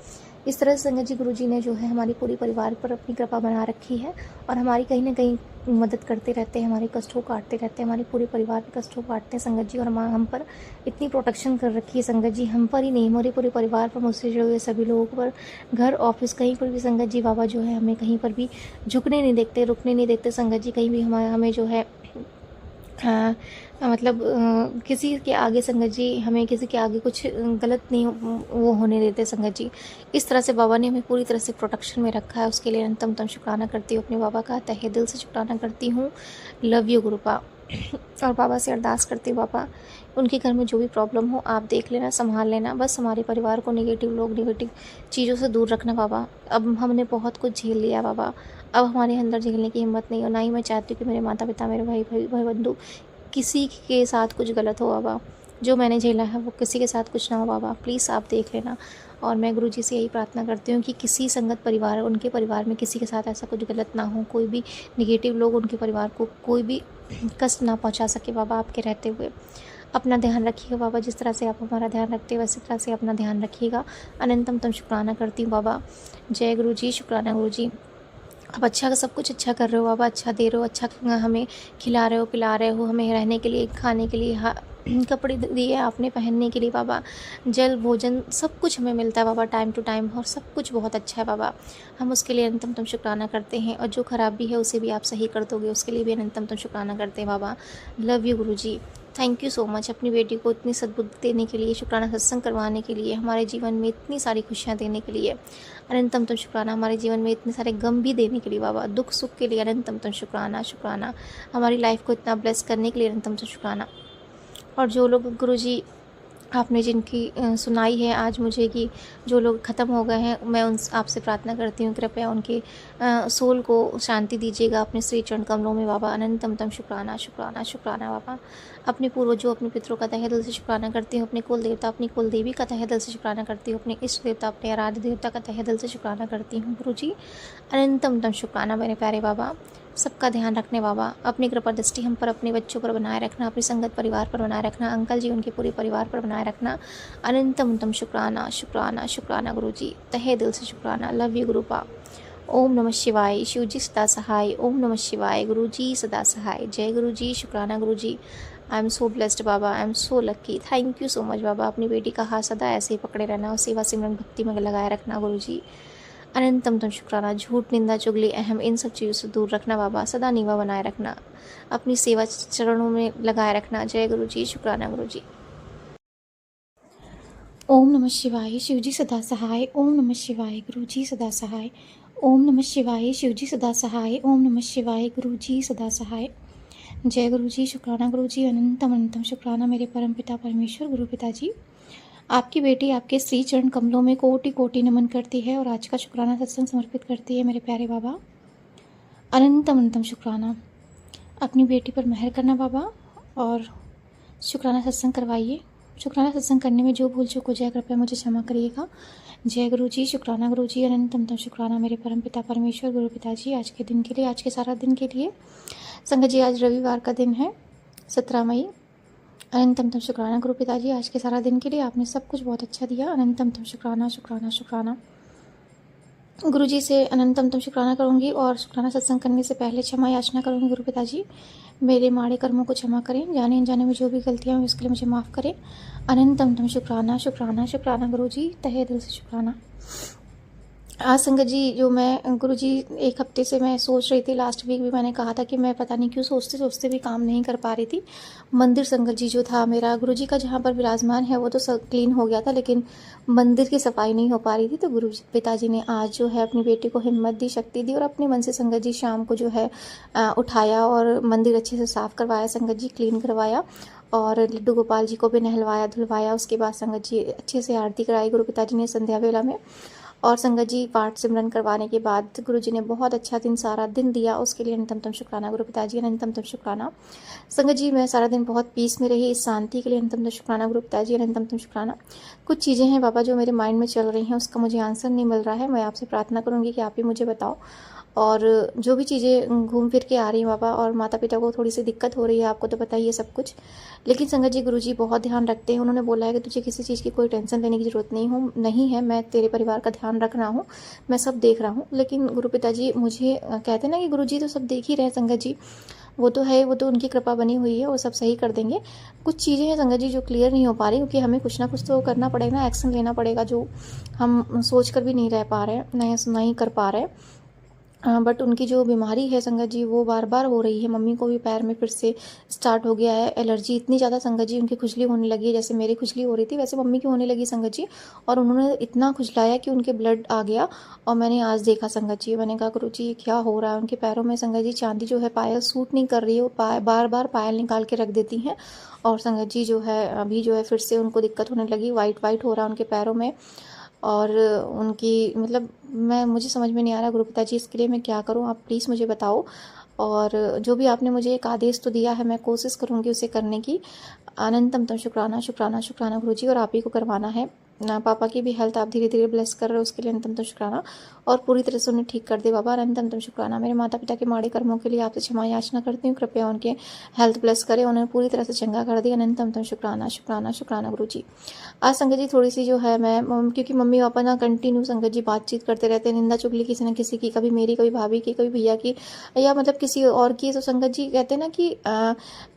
इस तरह से संगत जी गुरुजी ने जो है हमारी पूरी परिवार पर अपनी कृपा बना रखी है, और हमारी कहीं ना कहीं मदद करते रहते हैं, हमारे कष्टों को काटते रहते हैं, हमारे पूरे परिवार के कष्टों को काटते हैं संगत जी। और हम पर इतनी प्रोटेक्शन कर रखी है संगत जी, हम पर ही नहीं, हमारे पूरे परिवार पर, मुझसे जुड़े हुए सभी लोगों पर, घर ऑफिस कहीं पर भी संगत जी बाबा जो है हमें कहीं पर भी झुकने नहीं देते, रुकने नहीं देते संगत जी। कहीं भी हमें जो है मतलब किसी के आगे संगत जी, हमें किसी के आगे कुछ गलत नहीं वो होने देते संगत जी। इस तरह से बाबा ने हमें पूरी तरह से प्रोटेक्शन में रखा है, उसके लिए अनंतम शुक्राना करती हूँ, अपने बाबा का तहे दिल से शुक्राना करती हूँ। Love you गुरुपा। और बाबा से अरदास करती हूँ बाबा, उनके घर में जो भी प्रॉब्लम हो आप देख लेना, संभाल लेना। बस हमारे परिवार को नेगेटिव लोग, नेगेटिव चीज़ों से दूर रखना बाबा। अब हमने बहुत कुछ झेल लिया बाबा, अब हमारे अंदर झेलने की हिम्मत नहीं, और ना ही मैं चाहती हूँ कि मेरे माता पिता, मेरे भाई बंधु किसी के साथ कुछ गलत हो बाबा। जो मैंने झेला है वो किसी के साथ कुछ ना हो बाबा, प्लीज़ आप देख लेना। और मैं गुरुजी से यही प्रार्थना करती हूँ कि किसी संगत परिवार, उनके परिवार में किसी के साथ ऐसा कुछ गलत ना हो, कोई भी नेगेटिव लोग उनके परिवार को कोई भी कष्ट ना पहुँचा सके बाबा। आपके रहते हुए अपना ध्यान रखिएगा बाबा, जिस तरह से आप हमारा ध्यान रखते हैं वैसी तरह से अपना ध्यान रखिएगा। अनंतम तम शुक्राना करती हूँ बाबा। जय गुरु जी, शुक्राना गुरु जी। आप अच्छा का सब कुछ अच्छा कर रहे हो बाबा, अच्छा दे रहे हो, अच्छा हमें खिला रहे हो, पिला रहे हो, हमें रहने के लिए, खाने के लिए, कपड़े दिए आपने पहनने के लिए बाबा, जल भोजन सब कुछ हमें मिलता है बाबा टाइम टू टाइम, और सब कुछ बहुत अच्छा है बाबा। हम उसके लिए अनंतम तुम शुक्राना करते हैं, और जो खराबी है उसे भी आप सही कर दोगे, उसके लिए भी अनंतम तुम शुक्राना करते हैं बाबा। Love you Guru ji, thank you so much अपनी बेटी को इतनी सद्बुद्धि देने के लिए, शुक्राना सत्संग करवाने के लिए, हमारे जीवन में इतनी सारी खुशियाँ देने के लिए अनंतम तुम शुक्राना। हमारे जीवन में इतने सारे गम भी देने के लिए बाबा, दुख सुख के लिए अनंतम तुम शुक्राना, शुक्राना। हमारी लाइफ को इतना ब्लेस करने के लिए अनंतम तुम शुक्राना। और जो लोग गुरुजी आपने जिनकी सुनाई है आज मुझे, कि जो लोग ख़त्म हो गए हैं, मैं उन आपसे प्रार्थना करती हूँ कृपया उनके सोल को शांति दीजिएगा अपने श्री चरण कमलों में बाबा। अनंतम तम शुक्राना, शुक्राना, शुक्राना बाबा। अपने पूर्वजों, अपने पितरों का तहे दिल से शुक्राना करती हूँ, अपने कुल देवता, अपनी कुल देवी का तहे दिल से शुक्राना करती हूँ, अपने इष्ट देवता, अपने आराध्य देवता का तहे दिल से शुक्राना करती हूँ गुरुजी। अनंतम तम शुक्राना मेरे प्यारे बाबा। सबका ध्यान रखने बाबा, अपनी कृपा दृष्टि हम पर, अपने बच्चों पर बनाए रखना, अपनी संगत परिवार पर बनाए रखना, अंकल जी उनके पूरे परिवार पर बनाए रखना। अनंतम तम शुक्राना, शुक्राना, शुक्राना गुरु जी, तहे दिल से शुक्राना। Love you गुरुपा। ओम नमः शिवाय, शिव जी सदा सहाय। ओम नमः शिवाय, गुरु जी सदा सहाय। जय गुरु जी, शुक्राना Guru ji. I am so blessed Baba, I am so lucky, thank you so much Baba. अपनी बेटी का हाथ सदा ऐसे ही पकड़े रहना और सेवा सिमरन भक्ति में लगाए रखना गुरु जी। अनंतम तम शुक्राना। झूठ, निंदा, चुगली, अहम, इन सब चीज़ों से दूर रखना बाबा, सदा नीवा बनाए रखना, अपनी सेवा चरणों में लगाए रखना। जय गुरु जी, शुक्राना गुरु जी। ओम नमः शिवाय, शिव जी सदा सहाय। ओम नमः शिवाय, गुरु जी सदा सहाय। ओम नमः शिवाय, शिव जी सदा सहाय। ओम नमः शिवाय, गुरु जी सदा सहाय। जय गुरु जी, शुक्राना गुरु जी। अनंतम अनंतम शुक्राना मेरे परम पिता परमेश्वर गुरु पिताजी। आपकी बेटी आपके श्री चरण कमलों में कोटि कोटि नमन करती है और आज का शुक्राना सत्संग समर्पित करती है मेरे प्यारे बाबा। अनंतम अनंतम शुक्राना। अपनी बेटी पर मेहर करना बाबा, और शुक्राना सत्संग करवाइए। शुक्राना सत्संग करने में जो भूल चूक हो जाए कृपया मुझे क्षमा करिएगा। जय गुरु जी, शुक्राना गुरु जी। अनंतम तम शुक्राना मेरे परम पिता परमेश्वर गुरु पिताजी, आज के दिन के लिए, आज के सारा दिन के लिए। संगत जी, आज रविवार का दिन है, 17 मई। अनंतम तम शुक्राना गुरु पिताजी, आज के सारा दिन के लिए आपने सब कुछ बहुत अच्छा दिया। अनंतम तम शुक्राना, शुक्राना, शुक्राना। गुरु जी से अनंतम तम शुक्राना करूँगी, और शुक्राना सत्संग करने से पहले क्षमा याचना करूँगी। गुरु पिताजी मेरे माड़े कर्मों को क्षमा करें, जाने अनजाने में जो भी गलतियाँ हुई उसके लिए मुझे माफ़ करें। अनंतम तम शुक्राना, शुक्राना, शुक्राना गुरु जी, तहे दिल से शुक्राना। आज संगत जी, जो मैं गुरु जी, एक हफ्ते से मैं सोच रही थी, लास्ट वीक भी मैंने कहा था कि मैं पता नहीं क्यों सोचते सोचते भी काम नहीं कर पा रही थी। मंदिर संगत जी जो था मेरा, गुरु जी का जहाँ पर विराजमान है वो तो सब क्लीन हो गया था, लेकिन मंदिर की सफाई नहीं हो पा रही थी। तो गुरु पिताजी ने आज जो है अपनी बेटी को हिम्मत दी, शक्ति दी, और अपने मन से संगत जी शाम को जो है उठाया और मंदिर अच्छे से साफ़ करवाया, संगत जी क्लीन करवाया, और लड्डू गोपाल जी को भी नहलवाया धुलवाया। उसके बाद संगत जी अच्छे से आरती कराई गुरु पिताजी ने संध्या वेला में, और संगत जी पाठ सिमरन करवाने के बाद गुरु जी ने बहुत अच्छा दिन, सारा दिन दिया, उसके लिए अनंतम तम शुक्राना गुरु पिताजी, अनंतम तम शुक्राना। संगत जी, मैं सारा दिन बहुत पीस में रही, इस शांति के लिए अनंतम तम शुक्राना गुरु पिताजी, अनंतम तम शुक्राना। कुछ चीज़ें हैं बाबा जो मेरे माइंड में चल रही हैं, उसका मुझे आंसर नहीं मिल रहा है। मैं आपसे प्रार्थना करूँगी कि आप ही मुझे बताओ। और जो भी चीज़ें घूम फिर के आ रही हैं बाबा, और माता पिता को थोड़ी सी दिक्कत हो रही है, आपको तो पता ही है सब कुछ, लेकिन संगत जी गुरु जी बहुत ध्यान रखते हैं। उन्होंने बोला है कि तुझे किसी चीज़ की कोई टेंशन लेने की ज़रूरत नहीं है, मैं तेरे परिवार का ध्यान रख रहा हूँ, मैं सब देख रहा हूँ। लेकिन गुरु पिताजी मुझे कहते हैं ना कि गुरु जी तो सब देख ही रहे हैं संगत जी, वो तो है, वो तो उनकी कृपा बनी हुई है, वो सब सही कर देंगे। कुछ चीज़ें हैं संगत जी जो क्लियर नहीं हो पा रही, क्योंकि हमें कुछ ना कुछ तो करना पड़ेगा, एक्शन लेना पड़ेगा, जो हम सोच कर भी नहीं रह पा रहे हैं, नहीं कर पा रहे हैं। बट उनकी जो बीमारी है संगत जी वो बार बार हो रही है। मम्मी को भी पैर में फिर से स्टार्ट हो गया है एलर्जी, इतनी ज़्यादा संगत जी उनकी खुजली होने लगी है, जैसे मेरी खुजली हो रही थी वैसे मम्मी की होने लगी संगत जी। और उन्होंने इतना खुजलाया कि उनके ब्लड आ गया। और मैंने आज देखा संगत जी, मैंने कहा गुरु जी क्या हो रहा है। उनके पैरों में संगत जी चांदी जो है पायल सूट नहीं कर रही है, वो बार बार पायल निकाल के रख देती हैं। और संगत जी जो है अभी जो है फिर से उनको दिक्कत होने लगी, वाइट वाइट हो रहा है उनके पैरों में। और उनकी मतलब मुझे समझ में नहीं आ रहा गुरु पिताजी इसके लिए मैं क्या करूं, आप प्लीज़ मुझे बताओ। और जो भी आपने मुझे एक आदेश तो दिया है मैं कोशिश करूंगी उसे करने की। अनंतम तम शुक्राना शुक्राना शुक्राना गुरु जी। और आप ही को करवाना है ना, पापा की भी हेल्थ आप धीरे धीरे ब्लेस कर रहे हो उसके लिए अनंतम तम शुक्राना। और पूरी तरह से उन्हें ठीक कर दे बाबा, अनंतम तम शुक्राना। मेरे माता पिता के माड़े कर्मों के लिए आपसे क्षमा याचना करती हूँ, कृपया उनके हेल्थ ब्लेस करें, उन्हें पूरी तरह से चंगा कर दे। अनंतम तम शुक्राना शुक्राना शुक्राना गुरु जी। आज संगत जी थोड़ी सी जो है मैं क्योंकि मम्मी पापा ना कंटिन्यू संगत जी बातचीत करते रहते हैं, निंदा चुगली किसी न किसी की, कभी मेरी कभी भाभी की कभी भैया की या मतलब किसी और की। तो संगत जी कहते हैं ना कि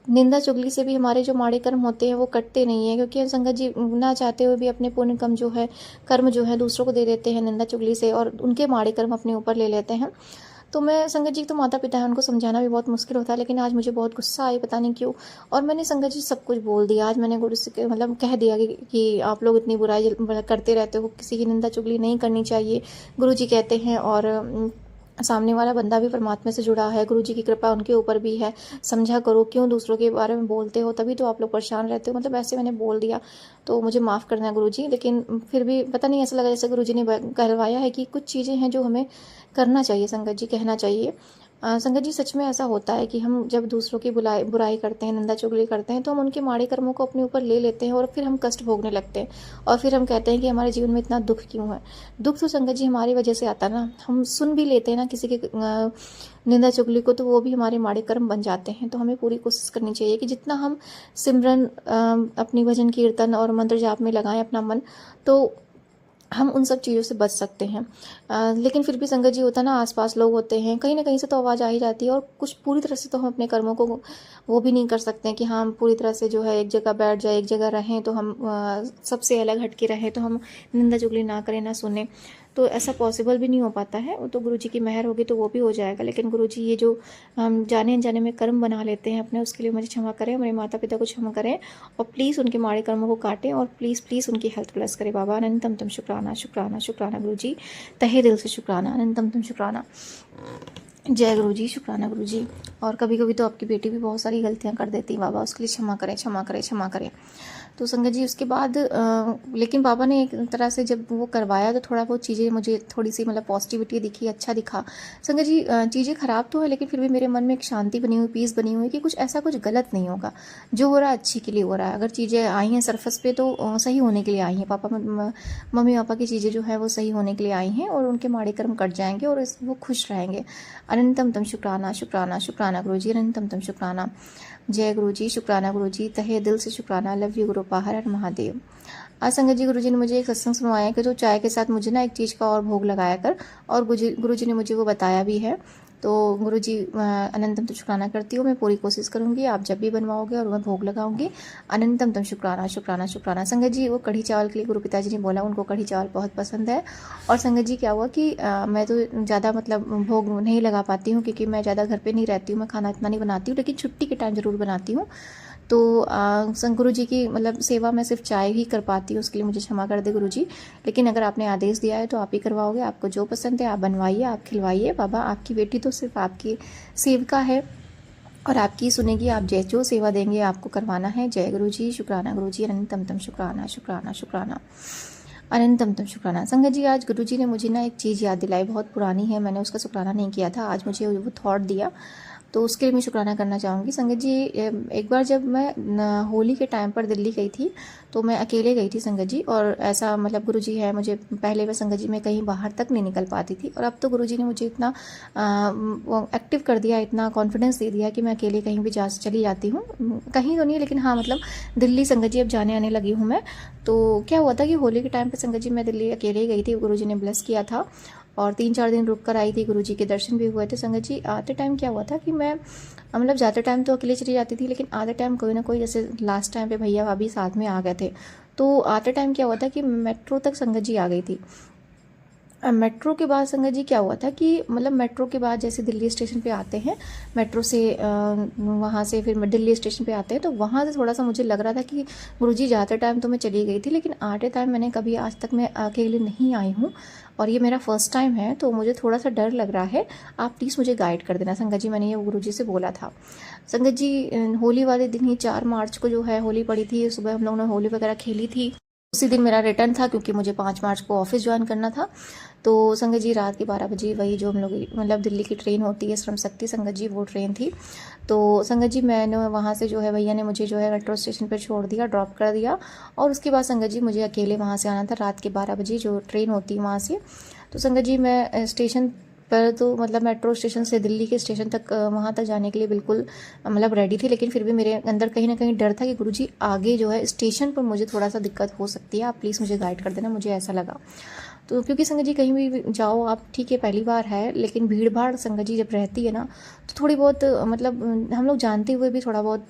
निंदा चुगली से भी हमारे जो माड़े कर्म होते हैं वो कटते नहीं है, क्योंकि संगत जी ना चाहते हुए भी अपने पुण्य कर्म जो है दूसरों को दे देते हैं निंदा चुगली से, और उनके माड़े कर्म अपने ऊपर ले लेते हैं। तो मैं संगत जी तो माता पिता है उनको समझाना भी बहुत मुश्किल होता है, लेकिन आज मुझे बहुत गुस्सा आई पता नहीं क्यों। और मैंने संगत जी सब कुछ बोल दिया आज, मैंने गुरु से मतलब कह दिया कि आप लोग इतनी बुराई करते रहते हो, किसी की निंदा चुगली नहीं करनी चाहिए गुरु जी कहते हैं। और सामने वाला बंदा भी परमात्मा से जुड़ा है, गुरु जी की कृपा उनके ऊपर भी है, समझा करो क्यों दूसरों के बारे में बोलते हो, तभी तो आप लोग परेशान रहते हो। मतलब ऐसे मैंने बोल दिया, तो मुझे माफ़ करना गुरु जी। लेकिन फिर भी पता नहीं ऐसा लगा जैसे गुरु जी ने कहलवाया है कि कुछ चीज़ें हैं जो हमें करना चाहिए संगत जी, कहना चाहिए। संगत जी सच में ऐसा होता है कि हम जब दूसरों की बुराई करते हैं, निंदा चुगली करते हैं, तो हम उनके माड़े कर्मों को अपने ऊपर ले लेते हैं और फिर हम कष्ट भोगने लगते हैं। और फिर हम कहते हैं कि हमारे जीवन में इतना दुख क्यों है। दुख तो संगत जी हमारी वजह से आता ना, हम सुन भी लेते हैं ना किसी के निंदा चुगली को, तो वो भी हमारे माड़े कर्म बन जाते हैं। तो हमें पूरी कोशिश करनी चाहिए कि जितना हम सिमरन अपनी भजन कीर्तन और मंत्र जाप में लगाएं अपना मन, तो हम उन सब चीज़ों से बच सकते हैं। लेकिन फिर भी संगत जी होता है ना, आसपास लोग होते हैं, कहीं ना कहीं से तो आवाज़ आ ही जाती है। और कुछ पूरी तरह से तो हम अपने कर्मों को वो भी नहीं कर सकते हैं कि हम पूरी तरह से जो है एक जगह बैठ जाए, एक जगह रहें, तो हम सबसे अलग हट के रहें, तो हम निंदा चुगली ना करें ना सुने, तो ऐसा पॉसिबल भी नहीं हो पाता है। वो तो गुरु जी की मेहर होगी तो वो भी हो जाएगा। लेकिन गुरु जी ये जो हम जाने अनजाने में कर्म बना लेते हैं अपने, उसके लिए मुझे क्षमा करें, मेरे माता पिता को क्षमा करें, और प्लीज़ उनके माड़े कर्मों को काटें, और प्लीज़ प्लीज़ उनकी हेल्थ प्लस करें बाबा। अनंतम तम शुक्राना शुक्राना शुक्राना गुरु जी, तहे दिल से शुक्राना, अनंतम तम शुक्राना। जय गुरु जी, शुक्राना गुरु जी। और कभी कभी तो आपकी बेटी भी बहुत सारी गलतियां कर देती है बाबा, उसके लिए क्षमा करें क्षमा करें क्षमा करें। तो संगत जी उसके बाद लेकिन बाबा ने एक तरह से जब वो करवाया तो थोड़ा बहुत चीज़ें मुझे थोड़ी सी मतलब पॉजिटिविटी दिखी, अच्छा दिखा। संगत जी चीज़ें ख़राब तो है, लेकिन फिर भी मेरे मन में एक शांति बनी हुई, पीस बनी हुई कि कुछ ऐसा कुछ गलत नहीं होगा, जो हो रहा है अच्छे के लिए हो रहा है। अगर चीज़ें आई हैं सरफेस पे तो सही होने के लिए आई हैं। मम्मी पापा की चीज़ें जो है वो सही होने के लिए आई हैं, और उनके माड़े कर्म कट जाएंगे और वो खुश रहेंगे। अनंतम तम शुक्राना शुक्राना शुक्राना गुरु जी, अनंतम तम शुक्राना। जय गुरु जी, शुक्राना गुरु जी, तहे दिल से शुक्राना। लव यू गुरु, हर हर महादेव। आज संगत जी गुरु जी ने मुझे एक सत्संग सुनवाया कि तो चाय के साथ मुझे ना एक चीज़ का और भोग लगाया कर, और गुरु जी ने मुझे वो बताया भी है। तो गुरु जी अनंतम तम शुक्राना करती हूँ, मैं पूरी कोशिश करूँगी आप जब भी बनवाओगे और मैं भोग लगाऊंगी। अनंतम तम शुक्राना शुक्राना शुक्राना। संगत जी वो कढ़ी चावल के लिए गुरु पिताजी ने बोला, उनको कढ़ी चावल बहुत पसंद है। और संगत जी क्या हुआ कि मैं तो ज़्यादा मतलब भोग नहीं लगा पाती हूँ, क्योंकि मैं ज़्यादा घर पर नहीं रहती हूँ, मैं खाना इतना नहीं बनाती हूँ, लेकिन छुट्टी के टाइम ज़रूर बनाती हूँ। तो गुरु जी की मतलब सेवा में सिर्फ चाय ही कर पाती हूँ, उसके लिए मुझे क्षमा कर दे गुरु जी। लेकिन अगर आपने आदेश दिया है तो आप ही करवाओगे, आपको जो पसंद है आप बनवाइए, आप खिलवाइए बाबा। आपकी बेटी तो सिर्फ आपकी सेविका है और आपकी सुनेगी, आप जो सेवा देंगे आपको करवाना है। जय गुरु जी, शुक्राना गुरु जी, अनंतम तम शुक्राना शुक्राना शुक्राना, अनंतम तम शुक्राना। संगत जी आज गुरु जी ने मुझे ना एक चीज़ याद दिलाई, बहुत पुरानी है, मैंने उसका शुक्राना नहीं किया था, आज मुझे वो थॉट दिया, तो उसके लिए मैं शुक्राना करना चाहूँगी। संगत जी एक बार जब मैं होली के टाइम पर दिल्ली गई थी, तो मैं अकेले गई थी संगत जी। और ऐसा मतलब गुरु जी है, मुझे पहले वह संगत जी मैं कहीं बाहर तक नहीं निकल पाती थी, और अब तो गुरु जी ने मुझे इतना एक्टिव कर दिया, इतना कॉन्फिडेंस दे दिया कि मैं अकेले कहीं भी चली जाती हूँ। कहीं तो नहीं, लेकिन हाँ मतलब दिल्ली संगत जी अब जाने आने लगी हूँ मैं। तो क्या हुआ था कि होली के टाइम पर संगत जी मैं दिल्ली अकेले ही गई थी, गुरु जी ने ब्लेस किया था और 3-4 दिन रुक कर आई थी, गुरु जी के दर्शन भी हुए थे। संगत जी आते टाइम क्या हुआ था कि मैं मतलब ज़्यादा टाइम तो अकेले चली जाती थी, लेकिन आधे टाइम कोई ना कोई, जैसे लास्ट टाइम पे भैया भाभी साथ में आ गए थे, तो आते टाइम क्या हुआ था कि मेट्रो तक संगत जी आ गई थी। मेट्रो के बाद संगत जी क्या हुआ था कि मतलब मेट्रो के बाद जैसे दिल्ली स्टेशन पे आते हैं, मेट्रो से वहाँ से फिर दिल्ली स्टेशन पे आते हैं, तो वहाँ से थोड़ा सा मुझे लग रहा था कि गुरुजी जाते टाइम तो मैं चली गई थी, लेकिन आते टाइम मैंने कभी आज तक मैं अकेले नहीं आई हूँ और ये मेरा फर्स्ट टाइम है, तो मुझे थोड़ा सा डर लग रहा है। आप प्लीज़ मुझे गाइड कर देना संगत जी, मैंने ये गुरुजी से बोला था। संगत जी होली वाले दिन ही 4 मार्च को जो है होली पड़ी थी, सुबह हम लोगों ने होली वगैरह खेली थी। उसी दिन मेरा रिटर्न था क्योंकि मुझे 5 मार्च को ऑफिस ज्वाइन करना था। तो संगत जी रात के 12 बजे वही जो हम लोग मतलब दिल्ली की ट्रेन होती है श्रम शक्ति संगत जी, वो ट्रेन थी। तो संगत जी मैंने वहाँ से जो है भैया ने मुझे जो है मेट्रो स्टेशन पर छोड़ दिया, ड्रॉप कर दिया, और उसके बाद संगत जी मुझे अकेले वहाँ से आना था रात के 12 बजे जो ट्रेन होती है वहाँ से। तो संगत जी मैं स्टेशन पर तो मतलब मेट्रो स्टेशन से दिल्ली के स्टेशन तक वहाँ तक जाने के लिए बिल्कुल मतलब रेडी थी, लेकिन फिर भी मेरे अंदर कहीं ना कहीं डर था कि गुरुजी आगे जो है स्टेशन पर मुझे थोड़ा सा दिक्कत हो सकती है, आप प्लीज़ मुझे गाइड कर देना, मुझे ऐसा लगा। तो क्योंकि संगत जी कहीं भी जाओ आप, ठीक है पहली बार है, लेकिन भीड़ भाड़ संगत जी जब रहती है ना तो थोड़ी बहुत मतलब हम लोग जानते हुए भी थोड़ा बहुत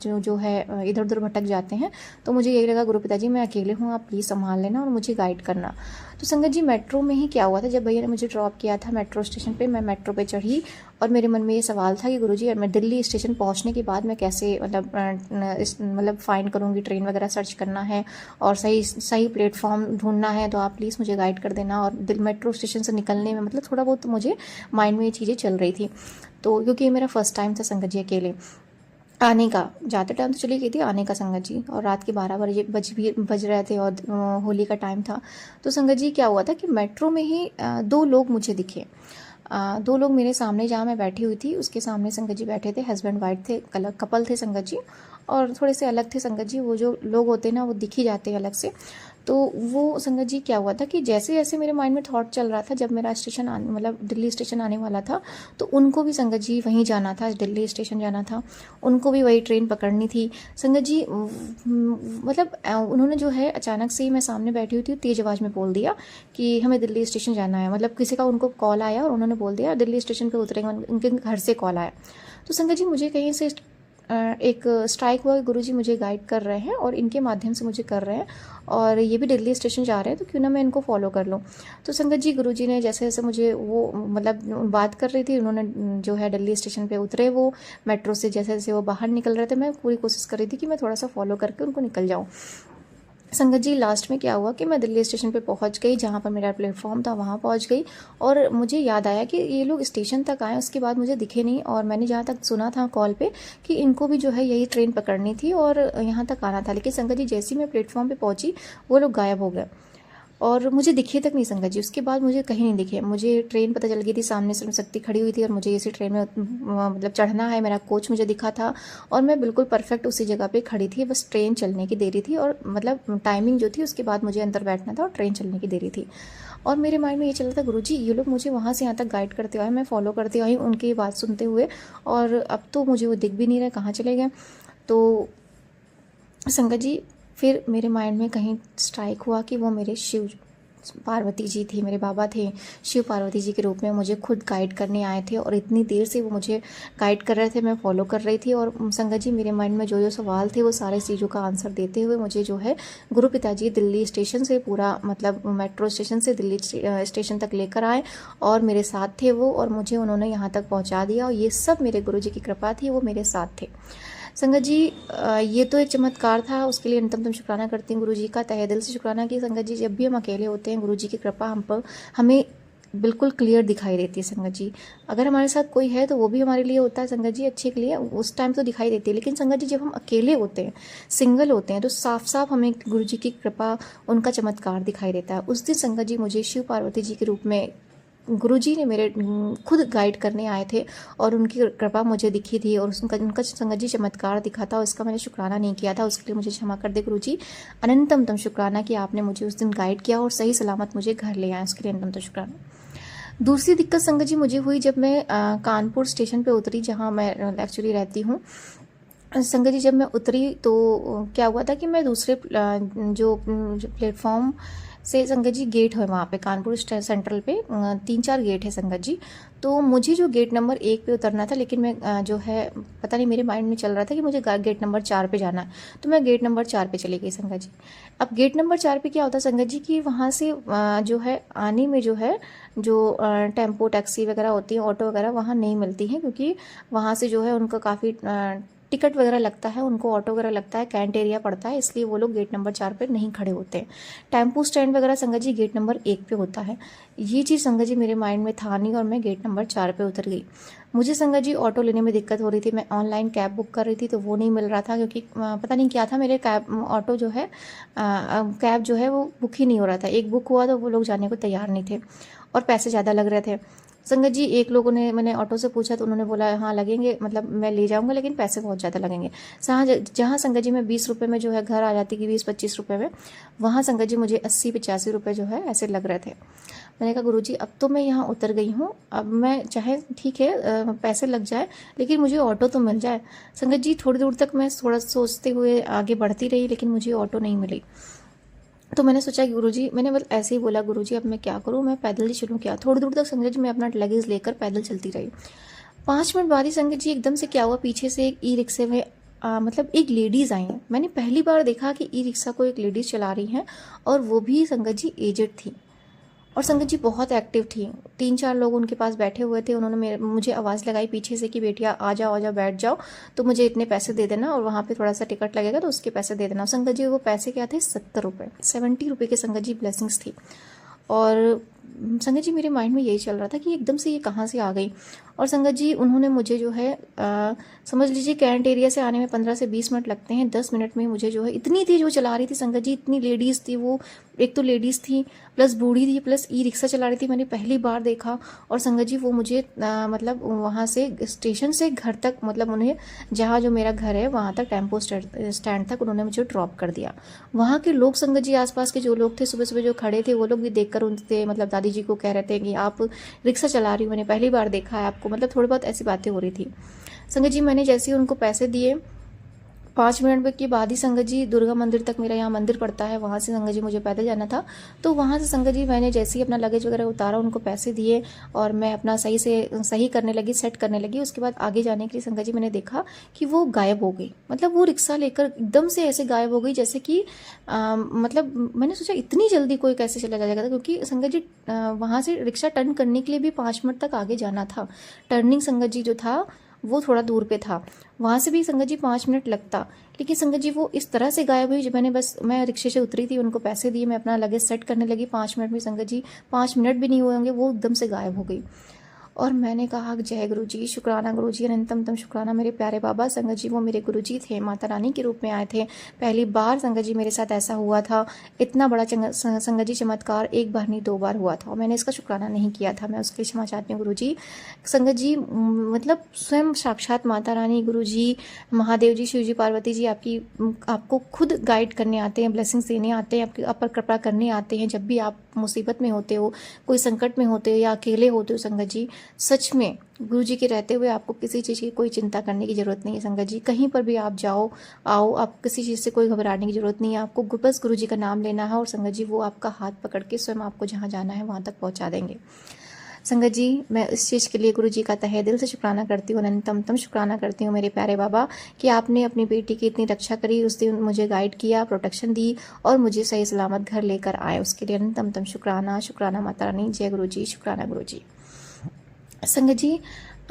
जो है इधर उधर भटक जाते हैं। तो मुझे यही लगा गुरु पिताजी मैं अकेले हूँ, आप प्लीज़ संभाल लेना और मुझे गाइड करना। तो संगत जी मेट्रो में ही क्या हुआ था, जब भैया ने मुझे ड्रॉप किया था मेट्रो स्टेशन पे, मैं मेट्रो पे चढ़ी और मेरे मन में ये सवाल था कि गुरुजी मैं दिल्ली स्टेशन पहुंचने के बाद मैं कैसे मतलब फाइंड करूंगी, ट्रेन वगैरह सर्च करना है और सही सही प्लेटफॉर्म ढूंढना है, तो आप प्लीज़ मुझे गाइड कर देना। और मेट्रो स्टेशन से निकलने में मतलब थोड़ा बहुत मुझे माइंड में ये चीज़ें चल रही थी। तो क्योंकि ये मेरा फर्स्ट टाइम था संगत जी अकेले आने का, जाते टाइम तो चली गई थी, आने का संगत जी, और रात के 12 बज रहे थे और होली का टाइम था। तो संगत जी क्या हुआ था कि मेट्रो में ही 2 लोग मुझे दिखे। 2 लोग मेरे सामने जहाँ मैं बैठी हुई थी उसके सामने संगत जी बैठे थे, हस्बैंड वाइफ थे, कपल थे संगत जी, और थोड़े से अलग थे संगत जी, वो जो लोग होते हैं ना वो दिख ही जाते हैं अलग से। तो वो संगत जी क्या हुआ था कि जैसे जैसे मेरे माइंड में थॉट चल रहा था, जब मेरा स्टेशन आने मतलब दिल्ली स्टेशन आने वाला था, तो उनको भी संगत जी वहीं जाना था, दिल्ली स्टेशन जाना था, उनको भी वही ट्रेन पकड़नी थी संगत जी। मतलब उन्होंने जो है अचानक से ही, मैं सामने बैठी हुई थी, तेज़ आवाज़ में बोल दिया कि हमें दिल्ली स्टेशन जाना है, मतलब किसी का उनको कॉल आया और उन्होंने बोल दिया दिल्ली स्टेशन पे उतरेंगे, उनके घर से कॉल आया। तो संगत जी मुझे कहीं से एक स्ट्राइक हुआ कि गुरुजी मुझे गाइड कर रहे हैं और इनके माध्यम से मुझे कर रहे हैं और ये भी दिल्ली स्टेशन जा रहे हैं, तो क्यों ना मैं इनको फॉलो कर लूँ। तो संगत जी गुरुजी ने जैसे जैसे मुझे वो मतलब बात कर रही थी, उन्होंने जो है दिल्ली स्टेशन पे उतरे, वो मेट्रो से जैसे जैसे वो बाहर निकल रहे थे, मैं पूरी कोशिश कर रही थी कि मैं थोड़ा सा फॉलो करके उनको निकल जाऊँ। संगत जी लास्ट में क्या हुआ कि मैं दिल्ली स्टेशन पे पहुंच गई, जहाँ पर मेरा प्लेटफॉर्म था वहाँ पहुंच गई, और मुझे याद आया कि ये लोग स्टेशन तक आए, उसके बाद मुझे दिखे नहीं, और मैंने जहाँ तक सुना था कॉल पे कि इनको भी जो है यही ट्रेन पकड़नी थी और यहाँ तक आना था, लेकिन संगत जी जैसे ही मैं प्लेटफॉर्म पे पहुँची वो लोग गायब हो गए और मुझे दिखे तक नहीं संगत जी। उसके बाद मुझे कहीं नहीं दिखे, मुझे ट्रेन पता चल गई थी, सामने श्रम शक्ति खड़ी हुई थी और मुझे इसी ट्रेन में मतलब चढ़ना है, मेरा कोच मुझे दिखा था और मैं बिल्कुल परफेक्ट उसी जगह पे खड़ी थी, बस ट्रेन चलने की देरी थी और मतलब टाइमिंग जो थी उसके बाद मुझे अंदर बैठना था और ट्रेन चलने की देरी थी। और मेरे माइंड में ये चल रहा था गुरुजी ये लोग मुझे वहाँ से यहाँ तक गाइड करते आए, मैं फॉलो करते आई उनकी बात सुनते हुए, और अब तो मुझे वो दिख भी नहीं रहे, कहाँ चले गए। तो संगत जी फिर मेरे माइंड में कहीं स्ट्राइक हुआ कि वो मेरे शिव पार्वती जी थी, मेरे बाबा थे, शिव पार्वती जी के रूप में मुझे खुद गाइड करने आए थे और इतनी देर से वो मुझे गाइड कर रहे थे, मैं फॉलो कर रही थी। और संगत जी मेरे माइंड में जो जो सवाल थे वो सारे चीज़ों का आंसर देते हुए मुझे जो है गुरु पिताजी दिल्ली स्टेशन से पूरा मतलब मेट्रो स्टेशन से दिल्ली स्टेशन तक लेकर आए और मेरे साथ थे वो, और मुझे उन्होंने यहाँ तक पहुँचा दिया, और ये सब मेरे गुरु जी की कृपा थी, वो मेरे साथ थे। संगत जी ये तो एक चमत्कार था, उसके लिए अंतम शुक्राना करती हूँ गुरु जी का, तहे दिल से शुक्राना कि संगत जी जब भी हम अकेले होते हैं गुरु जी की कृपा हम पर हमें बिल्कुल क्लियर दिखाई देती है संगत जी। अगर हमारे साथ कोई है तो वो भी हमारे लिए होता है संगत जी, अच्छे के लिए, उस टाइम तो दिखाई देती है, लेकिन संगत जी जब हम अकेले होते हैं, सिंगल होते हैं, तो साफ साफ हमें गुरु जी की कृपा, उनका चमत्कार दिखाई देता है। उस दिन संगत जी मुझे शिव पार्वती जी के रूप में गुरुजी ने मेरे खुद गाइड करने आए थे और उनकी कृपा मुझे दिखी थी और उनका संगत जी चमत्कार दिखा था, उसका मैंने शुक्राना नहीं किया था, उसके लिए मुझे क्षमा कर दे गुरुजी। अनंतम शुक्राना कि आपने मुझे उस दिन गाइड किया और सही सलामत मुझे घर ले आए, उसके लिए अनंतम शुक्राना। दूसरी दिक्कत संगत जी मुझे हुई जब मैं कानपुर स्टेशन पे उतरी, जहाँ मैं एक्चुअली रहती हूँ। संगत जी जब मैं उतरी तो क्या हुआ था कि मैं दूसरे जो प्लेटफॉर्म से संगत जी गेट है वहाँ पे कानपुर सेंट्रल पे 3-4 गेट है संगत जी। तो मुझे जो गेट नंबर 1 पे उतरना था, लेकिन मैं जो है पता नहीं मेरे माइंड में चल रहा था कि मुझे गेट नंबर 4 पे जाना है, तो मैं गेट नंबर 4 पे चली गई संगत जी। अब गेट नंबर 4 पे क्या होता है संगत जी कि वहाँ से जो है आने में जो है जो टेम्पो टैक्सी वगैरह होती है, ऑटो वगैरह वहाँ नहीं मिलती हैं, क्योंकि वहाँ से जो है उनका काफ़ी टिकट वगैरह लगता है, उनको ऑटो वगैरह लगता है, कैंट एरिया पड़ता है, इसलिए वो लोग गेट नंबर 4 पे नहीं खड़े होते हैं। टेम्पो स्टैंड वगैरह संगत जी गेट नंबर 1 पे होता है। ये चीज़ संगत जी मेरे माइंड में था नहीं और मैं गेट नंबर 4 पे उतर गई। मुझे संगत जी ऑटो लेने में दिक्कत हो रही थी। मैं ऑनलाइन कैब बुक कर रही थी तो वो नहीं मिल रहा था, क्योंकि पता नहीं क्या था, मेरे कैब ऑटो जो है कैब जो है वो बुक ही नहीं हो रहा था। एक बुक हुआ तो वो लोग जाने को तैयार नहीं थे और पैसे ज़्यादा लग रहे थे संगत जी। एक लोगों ने, मैंने ऑटो से पूछा तो उन्होंने बोला हाँ लगेंगे, मतलब मैं ले जाऊंगा लेकिन पैसे बहुत ज़्यादा लगेंगे। जहाँ संगत जी मैं 20 रुपये में जो है घर आ जाती कि 20-25 रुपये में, वहाँ संगत जी मुझे 80-85 रुपये जो है ऐसे लग रहे थे। मैंने कहा गुरुजी अब तो मैं यहाँ उतर गई हूँ, अब मैं चाहे ठीक है पैसे लग जाए लेकिन मुझे ऑटो तो मिल जाए। संगत जी थोड़ी दूर तक मैं थोड़ा सोचते हुए आगे बढ़ती रही, लेकिन मुझे ऑटो नहीं मिली। तो मैंने सोचा कि गुरुजी, मैंने बस ऐसे ही बोला गुरुजी अब मैं क्या करूँ, मैं पैदल ही चलूँ क्या। थोड़ी दूर तक संगत जी मैं अपना लगेज लेकर पैदल चलती रही। 5 मिनट बाद ही संगत जी एकदम से क्या हुआ, पीछे से एक ई रिक्शे में मतलब एक लेडीज़ आई हैं। मैंने पहली बार देखा कि ई रिक्शा को एक लेडीज़ चला रही हैं, और वो भी संगत जी एजेड थी और संगत जी बहुत एक्टिव थी। 3-4 लोग उनके पास बैठे हुए थे। उन्होंने मुझे आवाज़ लगाई पीछे से कि बेटिया आ जाओ बैठ जाओ, तो मुझे इतने पैसे दे देना और वहाँ पे थोड़ा सा टिकट लगेगा तो उसके पैसे दे देना। संगत जी वो पैसे क्या थे, 70 रुपये, 70 रुपये के संगत जी ब्लेसिंग्स थी। और संगत जी मेरे माइंड में यही चल रहा था कि एकदम से ये कहाँ से आ गई। और संगत जी उन्होंने मुझे जो है समझ लीजिए कैंट एरिया से आने में 15 से 20 मिनट लगते हैं, 10 मिनट में मुझे जो है, इतनी तेज वो चला रही थी संगत जी, इतनी लेडीज़ थी वो, एक तो लेडीज़ थी प्लस बूढ़ी थी प्लस ई रिक्शा चला रही थी, मैंने पहली बार देखा। और संगत जी वो मुझे मतलब वहाँ से स्टेशन से घर तक, मतलब उन्हें जहाँ जो मेरा घर है वहाँ तक टेम्पो स्टैंड तक उन्होंने मुझे ड्रॉप कर दिया। वहाँ के लोग संगत जी, आसपास के जो लोग थे सुबह सुबह जो खड़े थे, वो लोग भी देखकर उनसे, मतलब दादी जी को कह रहे थे कि आप रिक्शा चला रही हो, मैंने पहली बार देखा है आपको, मतलब थोड़ी बहुत ऐसी बातें हो रही थी। संगत जी मैंने जैसे ही उनको पैसे दिए, 5 मिनट के बाद ही संगत जी दुर्गा मंदिर तक, मेरा यहाँ मंदिर पड़ता है, वहाँ से संगत जी मुझे पैदल जाना था। तो वहाँ से संगत जी मैंने जैसे ही अपना लगेज वगैरह उतारा, उनको पैसे दिए और मैं अपना सही करने लगी, सेट करने लगी। उसके बाद आगे जाने के लिए संगत जी मैंने देखा कि वो गायब हो गई, मतलब वो रिक्शा लेकर एकदम से ऐसे गायब हो गई जैसे कि मतलब मैंने सोचा इतनी जल्दी कोई कैसे चला जाएगा, क्योंकि संगत जी वहाँ से रिक्शा टर्न करने के लिए भी 5 मिनट तक आगे जाना था। टर्निंग संगत जी जो था वो थोड़ा दूर पे था, वहाँ से भी संगत जी 5 मिनट लगता, लेकिन संगत जी वो इस तरह से गायब हुई। जब मैं रिक्शे से उतरी थी, उनको पैसे दिए, मैं अपना लगेज सेट करने लगी, 5 मिनट में संगत जी, 5 मिनट भी नहीं हुए होंगे, वो एकदम से गायब हो गई। और मैंने कहा जय गुरु जी, शुक्राना गुरु जी, अनंतम तम शुक्राना मेरे प्यारे बाबा। संगत जी वो मेरे गुरु जी थे, माता रानी के रूप में आए थे। पहली बार संगत जी मेरे साथ ऐसा हुआ था, इतना बड़ा संगत जी चमत्कार एक बार नहीं 2 बार हुआ था और मैंने इसका शुक्राना नहीं किया था। मैं उसके क्षमा चाहती हूँ गुरु जी। संगत जी मतलब स्वयं साक्षात माता रानी, गुरु जी, महादेव जी, शिव जी, पार्वती जी आपको खुद गाइड करने आते हैं, ब्लेसिंग्स देने आते हैं, आप पर कृपा करने आते हैं। जब भी आप मुसीबत में होते हो, कोई संकट में होते हो या अकेले होते हो संगत जी, सच में गुरु जी के रहते हुए आपको किसी चीज़ की कोई चिंता करने की ज़रूरत नहीं है संगत जी। कहीं पर भी आप आओ, आप किसी चीज़ से कोई घबराने की ज़रूरत नहीं है। आपको बस गुरु जी का नाम लेना है और संगत जी वो आपका हाथ पकड़ के स्वयं आपको जहाँ जाना है वहाँ तक पहुँचा देंगे। संगत जी मैं इस चीज़ के लिए गुरु जी का तहे दिल से शुक्राना करती हूँ, अनंतम तम शुक्राना करती हूँ मेरे प्यारे बाबा कि आपने अपनी बेटी की इतनी रक्षा करी, उस दिन मुझे गाइड किया, प्रोटेक्शन दी और मुझे सही सलामत घर लेकर आए, उसके लिए अनंतम तम शुक्राना। शुक्राना माता रानी, जय गुरु जी, शुक्राना गुरु जी। संगत जी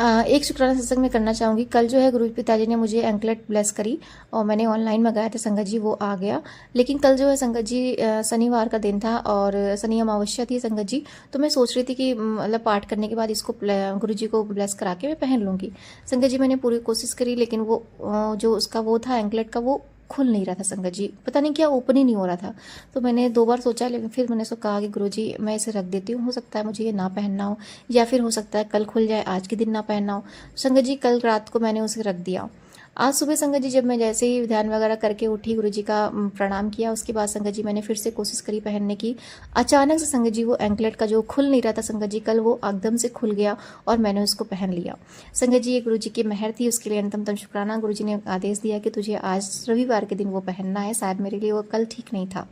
एक शुक्राना सत्संग में करना चाहूँगी। कल जो है गुरु पिताजी ने मुझे एंकलेट ब्लेस करी और मैंने ऑनलाइन मंगाया था संगत जी, वो आ गया। लेकिन कल जो है संगत जी शनिवार का दिन था और शनि अमावस्या थी संगत जी, तो मैं सोच रही थी कि मतलब पाठ करने के बाद इसको गुरु जी को ब्लेस करा के मैं पहन लूँगी। संगत जी मैंने पूरी कोशिश करी, लेकिन वो जो उसका वो था एंकलेट का, वो खुल नहीं रहा था संगत जी, पता नहीं क्या ओपन ही नहीं हो रहा था। तो मैंने 2 बार सोचा, लेकिन फिर मैंने उसको कहा कि गुरुजी मैं इसे रख देती हूँ, हो सकता है मुझे ये ना पहनना हो या फिर हो सकता है कल खुल जाए, आज के दिन ना पहनना हो। संगत जी कल रात को मैंने उसे रख दिया। आज सुबह संगत जी जब मैं जैसे ही ध्यान वगैरह करके उठी, गुरुजी का प्रणाम किया, उसके बाद संगत जी मैंने फिर से कोशिश करी पहनने की। अचानक से संगत जी वो एंकलेट का जो खुल नहीं रहा था संगत जी कल, वो एकदम से खुल गया और मैंने उसको पहन लिया। संगत जी ये गुरुजी की मेहर थी, उसके लिए अनंतम तम शुक्राना। गुरुजी ने आदेश दिया कि तुझे आज रविवार के दिन वो पहनना है, शायद मेरे लिए वो कल ठीक नहीं था।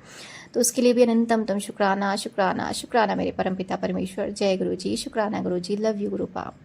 तो उसके लिए भी अनंतम तम शुक्राना शुक्राना शुक्राना मेरे परमपिता परमेश्वर। जय गुरु जी, शुक्राना गुरु जी, लव यू गुरु पाप।